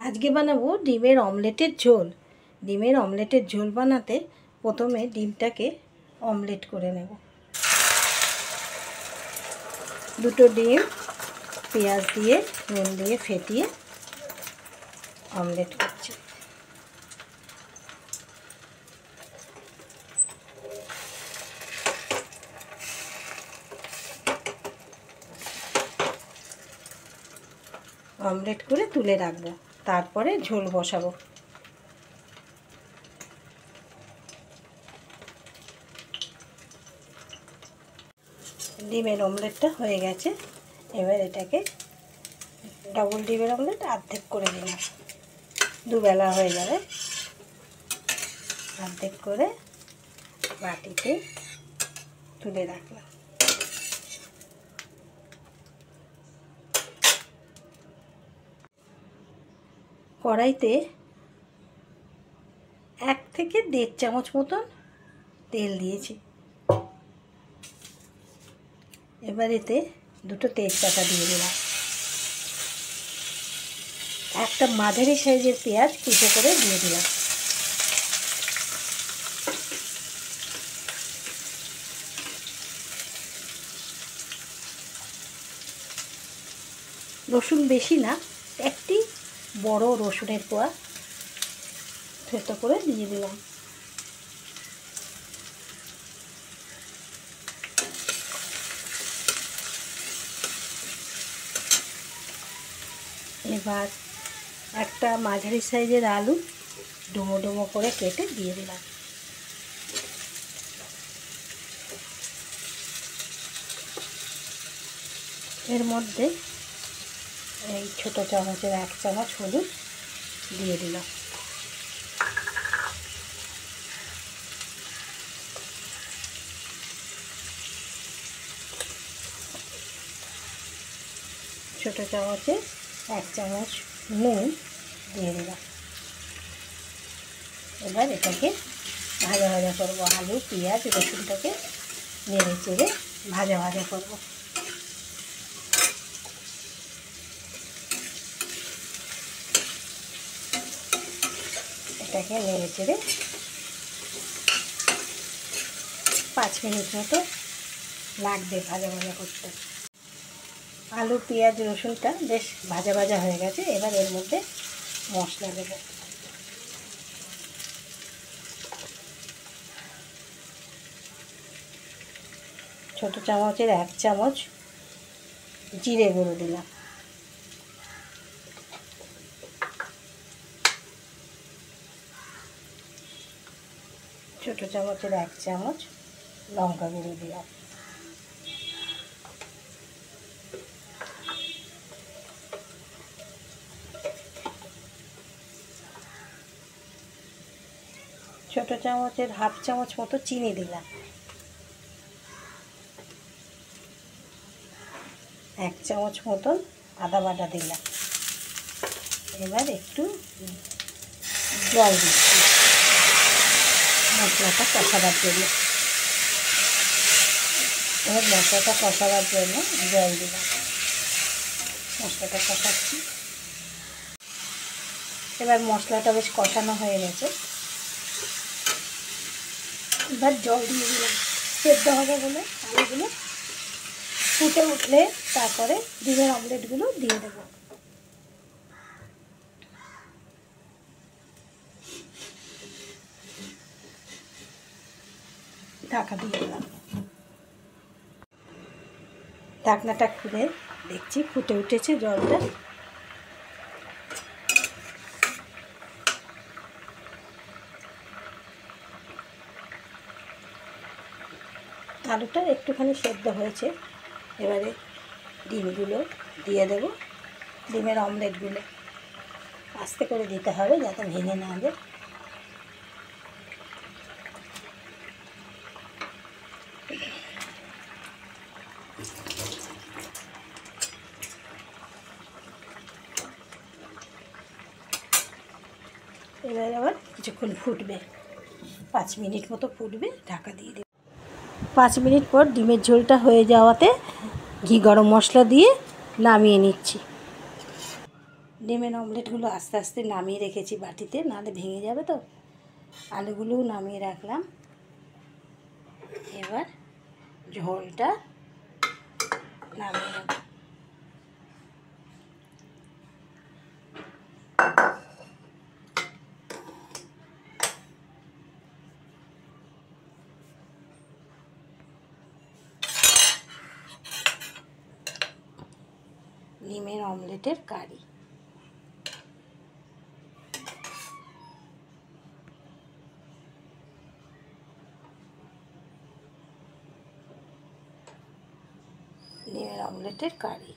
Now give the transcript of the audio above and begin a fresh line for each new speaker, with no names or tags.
আজকে বানাবো ডিমের অমলেটের ঝোল। ডিমের অমলেটের ঝোল বানাতে প্রথমে ডিমটাকে অমলেট করে নেব। দুটো ডিম পেঁয়াজ দিয়ে নুন দিয়ে ফেটিয়ে অমলেট করছি। অমলেট করে তুলে রাখবো, তারপরে ঝোল বসাবো। ডিমের অমলেটটা হয়ে গেছে, এবার এটাকে ডবল ডিমের অমলেট অর্ধেক করে দিলাম, দুবেলা হয়ে যাবে। অর্ধেক করে বাটিতে তুলে রাখলাম। কড়াইতে 1 থেকে 1.5 চামচ মতন তেল দিয়েছি। এবার এতে দুটো তেজপাতা দিয়ে দিলাম। একটা মাঝারি সাইজের পেঁয়াজ কুচো করে দিয়ে দিলাম। রসুন বেশি না, একটি বড় রসুনের কোয়া থেতো করে দিয়ে দিলাম। এবার একটা মাঝারি সাইজের আলু ডুমো ডুমো করে কেটে দিয়ে দিলাম। এর মধ্যে এই ছোট চামচের 1 চামচ হলুদ দিয়ে দিলাম। ছোট চামচে 1 চামচ নুন দিয়ে দিলাম। এবার এটাকে ভাজা ভাজা করবো। আলু পেঁয়াজ রসুনটাকে নেড়ে চেড়ে ভাজা ভাজা করবো। এটাকে নেড়ে চেড়ে 5 মিনিট মতো লাগবে ভাজা ভাজা করতে। আলু পেঁয়াজ রসুনটা বেশ ভাজা ভাজা হয়ে গেছে। এবার এর মধ্যে মশলা দেব। ছোট চামচের 1 চামচ জিরে গুঁড়ো দিলাম। ছোট চামচের 1 চামচ লঙ্কা গুঁড়ো দিলাম। ছোট চামচের 1/2 চামচ মতো চিনি দিলাম। 1 চামচ মতন আদা বাটা দিলাম। এবার একটু জল দিচ্ছি মশলাটা কষাবার জন্য। এবার মশলাটা কষাবার জন্য জল দিলাম। মশলাটা কষাচ্ছি। এবার মশলাটা বেশ কষানো হয়ে গেছে। এবার জল দিয়ে দিলাম সেদ্ধ হবে বলে। আলুগুলো ফুটে উঠলে তারপরে ডিমের অমলেটগুলো দিয়ে দেব। ঢাকা দিয়ে দিলাম। ঢাকনাটা খুলে দেখছি ফুটে উঠেছে জলটা। আলুটা একটুখানি সেদ্ধ হয়েছে। এবারে ডিমগুলো দিয়ে দেব। ডিমের অমলেটগুলো আস্তে করে দিতে হবে যাতে ভেঙে না যায়। এবার আবার কিছুক্ষণ ফুটবে, 5 মিনিট মতো ফুটবে। ঢাকা দিয়ে দেব। 5 মিনিট পর ডিমের ঝোলটা হয়ে যাওয়াতে ঘি গরম মশলা দিয়ে নামিয়ে নিচ্ছি। ডিমের অমলেটগুলো আস্তে আস্তে নামিয়ে রেখেছি বাটিতে, নাহলে ভেঙে যাবে তো। আলুগুলোও নামিয়ে রাখলাম। এবার ঝোলটা নামিয়ে নেব। ডিমের অমলেটের কারি। ডিমের অমলেটের কারি।